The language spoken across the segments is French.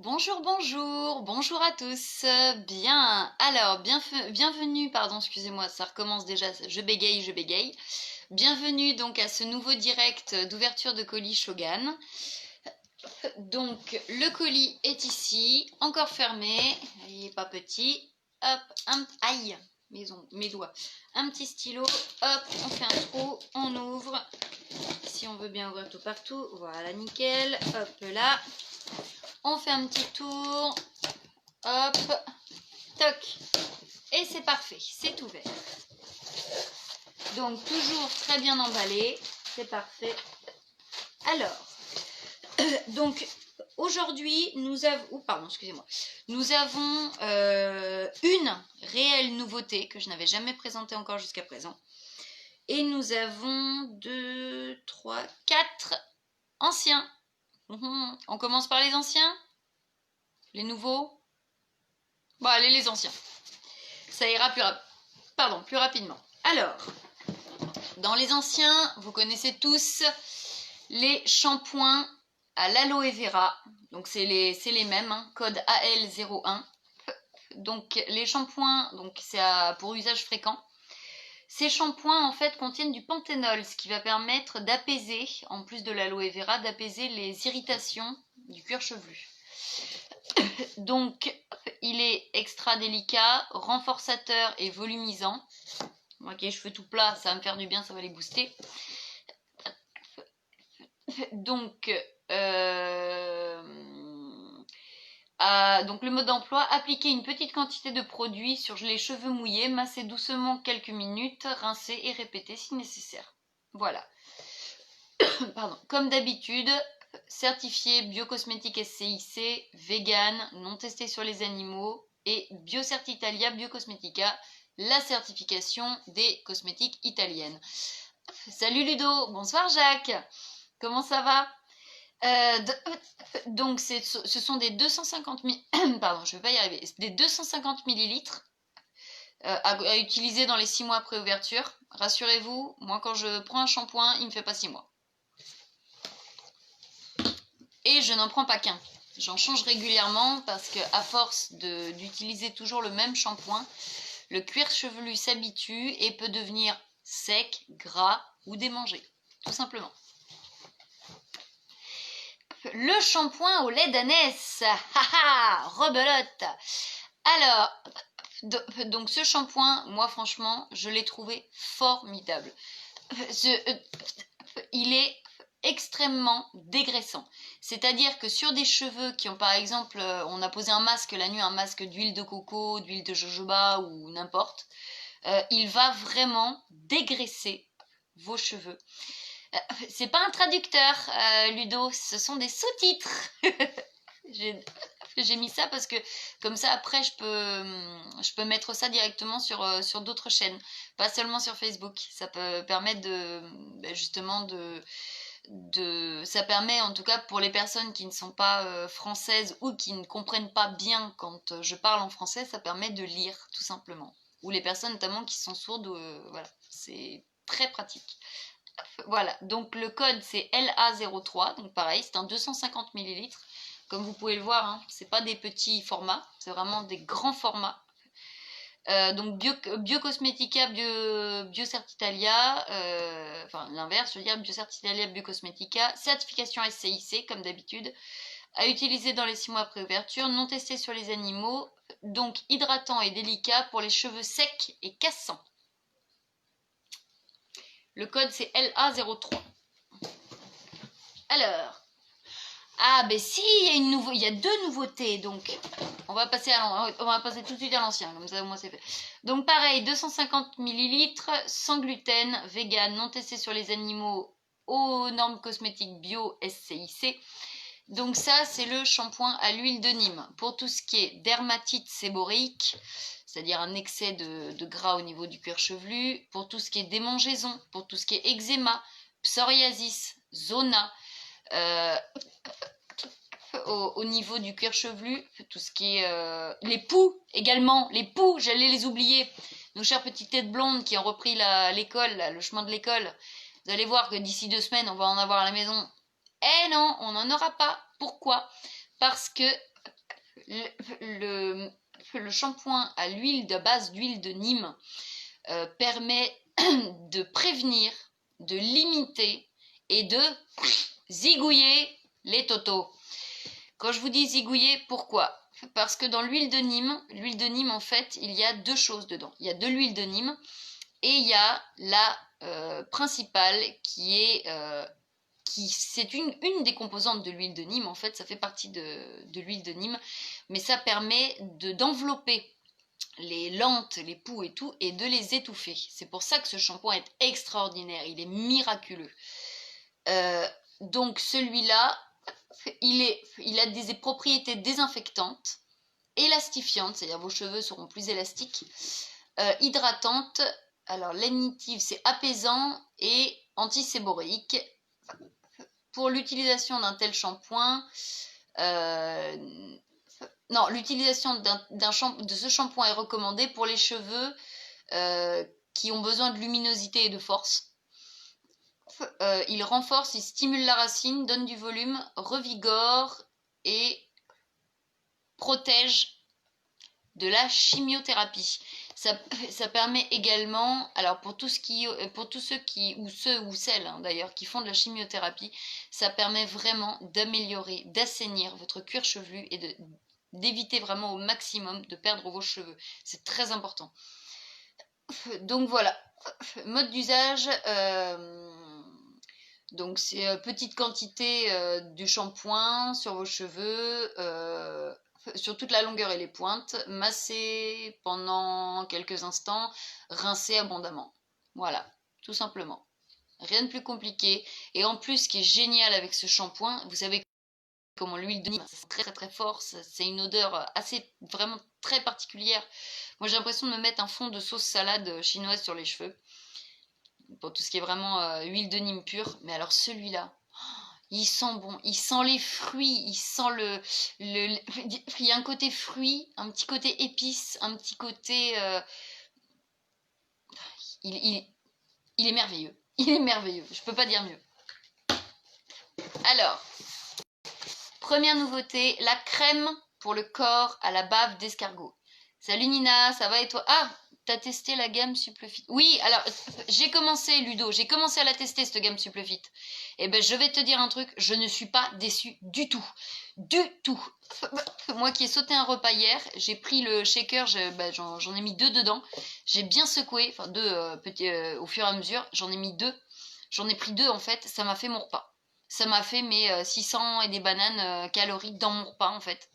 Bonjour, bonjour, bonjour à tous. Bien, alors, bienvenue, pardon, excusez-moi, ça recommence déjà, je bégaye, je bégaye. Bienvenue donc à ce nouveau direct d'ouverture de colis Shogun. Donc, le colis est ici, encore fermé, il n'est pas petit. Hop, aïe, mes doigts. Un petit stylo, hop, on fait un trou, on ouvre. Si on veut bien ouvrir tout partout, voilà, nickel. Hop là. On fait un petit tour, hop, toc, et c'est parfait, c'est ouvert. Donc toujours très bien emballé, c'est parfait. Alors, donc aujourd'hui nous avons, nous avons une réelle nouveauté que je n'avais jamais présentée encore jusqu'à présent. Et nous avons 2, 3, 4 anciens. On commence par les anciens? Les nouveaux? Bon, allez, les anciens. Ça ira plus rapidement. Alors, dans les anciens, vous connaissez tous les shampoings à l'aloe vera. Donc, c'est les mêmes, hein, code AL01. Donc, les shampoings, c'est pour usage fréquent. Ces shampoings, en fait, contiennent du panthénol, ce qui va permettre d'apaiser, en plus de l'aloe vera, d'apaiser les irritations du cuir chevelu. Donc, il est extra délicat, renforçateur et volumisant. Moi qui ai les cheveux tout plats, ça va me faire du bien, ça va les booster. Donc, donc le mode d'emploi, appliquer une petite quantité de produit sur les cheveux mouillés, masser doucement quelques minutes, rincer et répéter si nécessaire. Voilà. Pardon. Comme d'habitude, certifié Biocosmétique SCIC, vegan, non testé sur les animaux et Biocertitalia Biocosmetica, la certification des cosmétiques italiennes. Salut Ludo, bonsoir Jacques, comment ça va? Donc ce sont des 250 pardon, je vais pas y arriver, des 250 millilitres à utiliser dans les 6 mois après ouverture. Rassurez-vous, moi quand je prends un shampoing, il ne me fait pas 6 mois. Et je n'en prends pas qu'un. J'en change régulièrement parce que à force d'utiliser toujours le même shampoing, le cuir chevelu s'habitue et peut devenir sec, gras ou démangé, tout simplement. Le shampoing au lait d'ânesse, haha, rebelote. Alors, donc ce shampoing, moi franchement, je l'ai trouvé formidable. Il est extrêmement dégraissant. C'est-à-dire que sur des cheveux qui ont par exemple, on a posé un masque la nuit, un masque d'huile de coco, d'huile de jojoba ou n'importe, il va vraiment dégraisser vos cheveux. C'est pas un traducteur, Ludo, ce sont des sous-titres. J'ai mis ça parce que comme ça après je peux mettre ça directement sur d'autres chaînes, pas seulement sur Facebook. Ça peut permettre justement ça permet en tout cas pour les personnes qui ne sont pas françaises ou qui ne comprennent pas bien quand je parle en français, ça permet de lire tout simplement. Ou les personnes notamment qui sont sourdes, voilà, c'est très pratique. Voilà, donc le code c'est LA03, donc pareil, c'est un 250 ml. Comme vous pouvez le voir, hein, c'est pas des petits formats, c'est vraiment des grands formats. Donc Biocosmetica, Biocertitalia, enfin l'inverse, je veux dire Biocertitalia, Biocosmetica, certification SCIC comme d'habitude, à utiliser dans les 6 mois après ouverture, non testé sur les animaux, donc hydratant et délicat pour les cheveux secs et cassants. Le code c'est LA03. Alors, ah ben si, il y a 2 nouveautés, donc on va passer tout de suite à l'ancien, comme ça au moins c'est fait. Donc pareil, 250 ml, sans gluten, vegan, non testé sur les animaux, aux normes cosmétiques bio SCIC. Donc ça c'est le shampoing à l'huile de Nîmes, pour tout ce qui est dermatite séborréique, c'est-à-dire un excès de gras au niveau du cuir chevelu, pour tout ce qui est démangeaison, pour tout ce qui est eczéma, psoriasis, zona, au niveau du cuir chevelu, tout ce qui est les poux également, les poux, j'allais les oublier. Nos chères petites têtes blondes qui ont repris l'école, le chemin de l'école, vous allez voir que d'ici 2 semaines, on va en avoir à la maison. Eh non, on n'en aura pas. Pourquoi? Parce que le shampoing à l'huile de base d'huile de Nîmes permet de prévenir, de limiter et de zigouiller les totos. Quand je vous dis zigouiller, pourquoi? Parce que dans l'huile de Nîmes en fait, il y a deux choses dedans. Il y a de l'huile de Nîmes et il y a la principale qui est... c'est une des composantes de l'huile de Nîmes, en fait, ça fait partie de l'huile de Nîmes, mais ça permet d'envelopper les lentes, les poux et tout, et de les étouffer. C'est pour ça que ce shampoing est extraordinaire, il est miraculeux. Donc celui-là, il a des propriétés désinfectantes, élastifiantes, c'est-à-dire vos cheveux seront plus élastiques, hydratantes, alors lénitive c'est apaisant et antiséboréique. Pour l'utilisation d'un tel shampoing, non, l'utilisation de ce shampoing est recommandée pour les cheveux qui ont besoin de luminosité et de force. Il renforce, il stimule la racine, donne du volume, revigore et protège de la chimiothérapie. Ça permet également, alors pour tous ceux qui, ou ceux ou celles d'ailleurs, qui font de la chimiothérapie, ça permet vraiment d'améliorer, d'assainir votre cuir chevelu et d'éviter vraiment au maximum de perdre vos cheveux. C'est très important. Donc voilà, mode d'usage, donc c'est petite quantité du shampoing sur vos cheveux, sur toute la longueur et les pointes, masser pendant quelques instants, rincer abondamment. Voilà, tout simplement. Rien de plus compliqué. Et en plus, ce qui est génial avec ce shampoing, vous savez comment l'huile de Nîmes, c'est très très très fort, c'est une odeur assez, vraiment très particulière. Moi j'ai l'impression de me mettre un fond de sauce salade chinoise sur les cheveux. Pour tout ce qui est vraiment huile de Nîmes pure. Mais alors celui-là, il sent bon, il sent les fruits, il sent il y a un côté fruit, un petit côté épice, un petit côté... il est merveilleux. Il est merveilleux, je peux pas dire mieux. Alors, première nouveauté, la crème pour le corps à la bave d'escargot. Salut Nina, ça va et toi? Ah, t'as testé la gamme Supplefit? Oui, alors j'ai commencé Ludo, j'ai commencé à la tester cette gamme Supplefit. Et ben je vais te dire un truc, je ne suis pas déçue du tout. Du tout. Moi qui ai sauté un repas hier, j'ai pris le shaker, j'en ai mis 2 dedans. J'ai bien secoué, enfin 2 au fur et à mesure, j'en ai mis 2. J'en ai pris 2 en fait, ça m'a fait mon repas. Ça m'a fait mes 600 et des bananes calories dans mon repas en fait.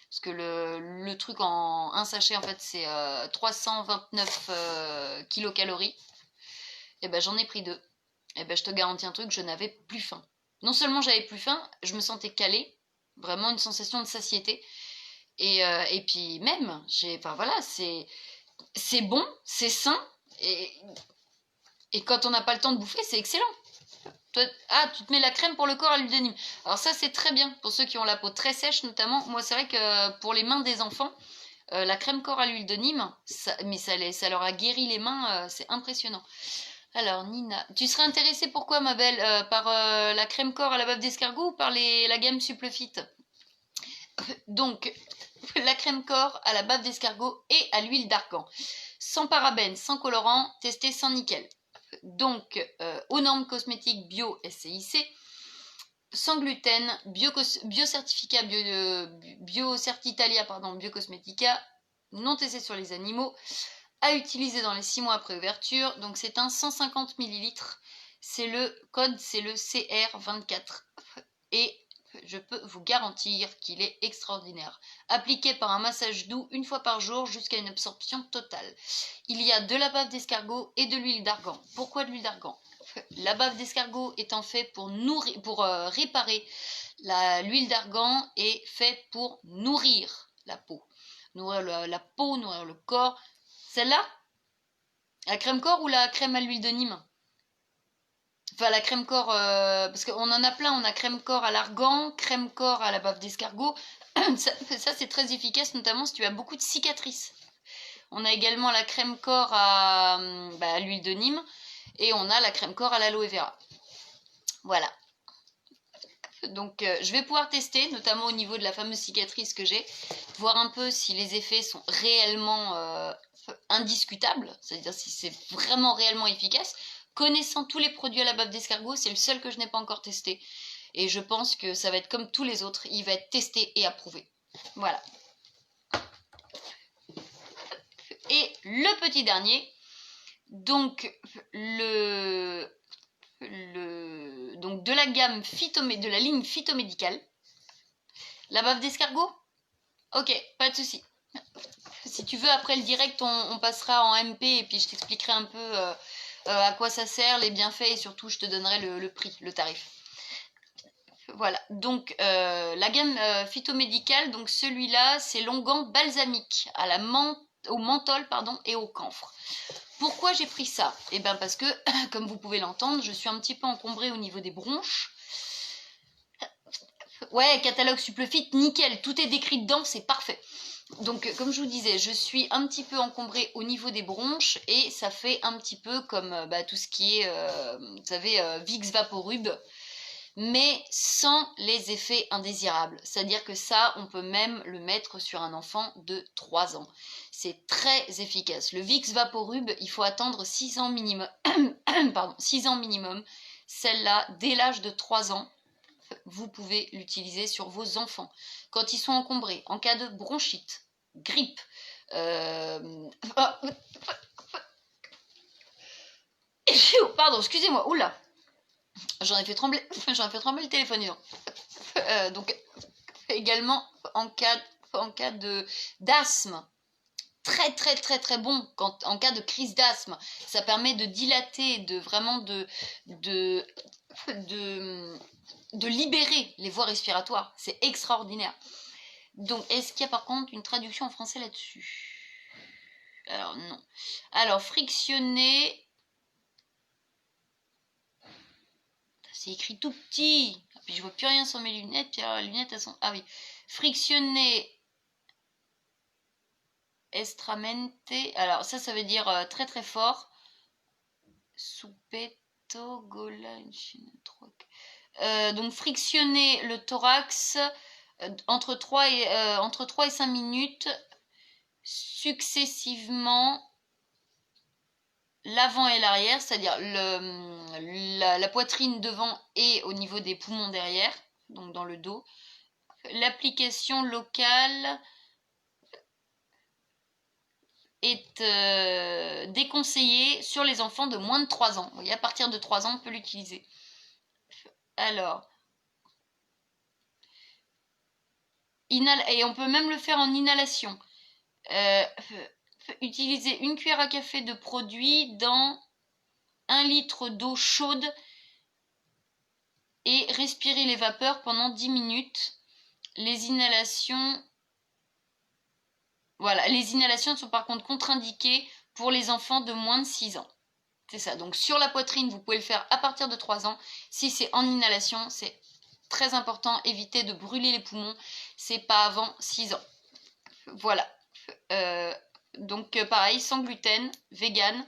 Parce que le truc en un sachet en fait c'est 329 kilocalories. Et ben j'en ai pris 2. Et ben je te garantis un truc, je n'avais plus faim. Non seulement j'avais plus faim, je me sentais calée, vraiment une sensation de satiété. Et puis même, enfin voilà, c'est bon, c'est sain, et quand on n'a pas le temps de bouffer, c'est excellent. Ah, tu te mets la crème pour le corps à l'huile de Nîmes. Alors ça, c'est très bien pour ceux qui ont la peau très sèche notamment. Moi, c'est vrai que pour les mains des enfants, la crème corps à l'huile de Nîmes, ça leur a guéri les mains, c'est impressionnant. Alors, Nina, tu serais intéressée pourquoi, ma belle, par la crème corps à la bave d'escargot ou par la gamme Supplefit? Donc, la crème corps à la bave d'escargot et à l'huile d'argan. Sans parabènes, sans colorant, testé sans nickel. Donc, aux normes cosmétiques bio SCIC, sans gluten, biocertificat, biocertitalia, biocosmetica, non testé sur les animaux, à utiliser dans les 6 mois après ouverture. Donc, c'est un 150 ml. C'est le code, c'est le CR24. Et je peux vous garantir qu'il est extraordinaire. Appliqué par un massage doux une fois par jour jusqu'à une absorption totale. Il y a de la bave d'escargot et de l'huile d'argan. Pourquoi de l'huile d'argan? La bave d'escargot étant faite pour réparer, l'huile d'argan est faite pour nourrir la peau. Nourrir la peau, nourrir le corps. Celle-là, la crème corps ou la crème à l'huile de Nîmes? Enfin, la crème corps, parce qu'on en a plein, on a crème corps à l'argan, crème corps à la bave d'escargot. Ça c'est très efficace, notamment si tu as beaucoup de cicatrices. On a également la crème corps à l'huile de Nîmes et on a la crème corps à l'aloe vera. Voilà. Donc je vais pouvoir tester, notamment au niveau de la fameuse cicatrice que j'ai, voir un peu si les effets sont réellement indiscutables, c'est-à-dire si c'est vraiment réellement efficace. Connaissant tous les produits à la bave d'escargot, c'est le seul que je n'ai pas encore testé. Et je pense que ça va être comme tous les autres, il va être testé et approuvé. Voilà. Et le petit dernier, donc donc de la gamme de la ligne phytomédicale. La bave d'escargot? Ok, pas de souci. Si tu veux, après le direct, on passera en MP et puis je t'expliquerai un peu à quoi ça sert, les bienfaits et surtout je te donnerai le prix, le tarif. Voilà, donc la gamme phytomédicale, donc celui-là, c'est l'onguent balsamique au menthol et au camphre. Pourquoi j'ai pris ça? Eh bien parce que, comme vous pouvez l'entendre, je suis un petit peu encombrée au niveau des bronches. Ouais, catalogue Suppléfit, nickel, tout est décrit dedans, c'est parfait. Donc, comme je vous disais, je suis un petit peu encombrée au niveau des bronches et ça fait un petit peu comme tout ce qui est, vous savez, Vicks Vaporub, mais sans les effets indésirables. C'est-à-dire que ça, on peut même le mettre sur un enfant de 3 ans. C'est très efficace. Le Vicks Vaporub, il faut attendre 6 ans minimum. Pardon, 6 ans minimum. Celle-là, dès l'âge de 3 ans, vous pouvez l'utiliser sur vos enfants. Quand ils sont encombrés, en cas de bronchite, grippe, pardon, excusez-moi, oula, j'en ai fait trembler le téléphone, disons. Donc, également en cas d'asthme, très très très très bon en cas de crise d'asthme. Ça permet de dilater, de libérer les voies respiratoires. C'est extraordinaire. Donc, est-ce qu'il y a par contre une traduction en français là-dessus? Alors, non. Alors, frictionner. C'est écrit tout petit. Puis je vois plus rien sur mes lunettes. Puis alors, les lunettes, elles sont... Ah oui. Frictionner. Estramente. Alors, ça veut dire très très fort. Supetto, gola, donc, frictionner le thorax entre 3 et 5 minutes successivement l'avant et l'arrière, c'est-à-dire la poitrine devant et au niveau des poumons derrière, donc dans le dos. L'application locale est déconseillée sur les enfants de moins de 3 ans. Et à partir de 3 ans, on peut l'utiliser. Alors, et on peut même le faire en inhalation. Utiliser une cuillère à café de produit dans 1 litre d'eau chaude et respirer les vapeurs pendant 10 minutes. Les inhalations sont par contre contre-indiquées pour les enfants de moins de 6 ans. C'est ça, donc sur la poitrine, vous pouvez le faire à partir de 3 ans. Si c'est en inhalation, c'est très important, évitez de brûler les poumons, c'est pas avant 6 ans. Voilà. Donc pareil, sans gluten, vegan.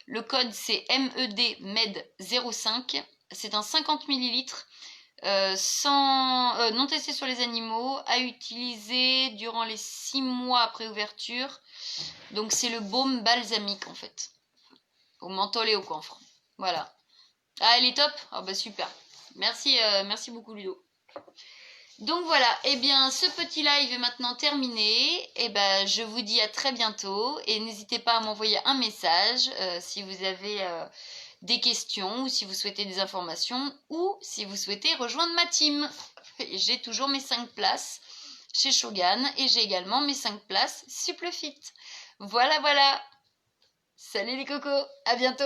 Le code c'est MED-MED05. C'est un 50 ml non testé sur les animaux, à utiliser durant les 6 mois après ouverture. Donc c'est le baume balsamique en fait, au menthol et au camphre. Voilà. Ah, elle est top. Ah bah super. Merci, merci beaucoup Ludo. Donc voilà, et bien ce petit live est maintenant terminé. Et ben je vous dis à très bientôt et n'hésitez pas à m'envoyer un message si vous avez des questions ou si vous souhaitez des informations ou si vous souhaitez rejoindre ma team. J'ai toujours mes 5 places chez Shogun et j'ai également mes 5 places Suppléfit. Voilà, voilà. Salut les cocos, à bientôt.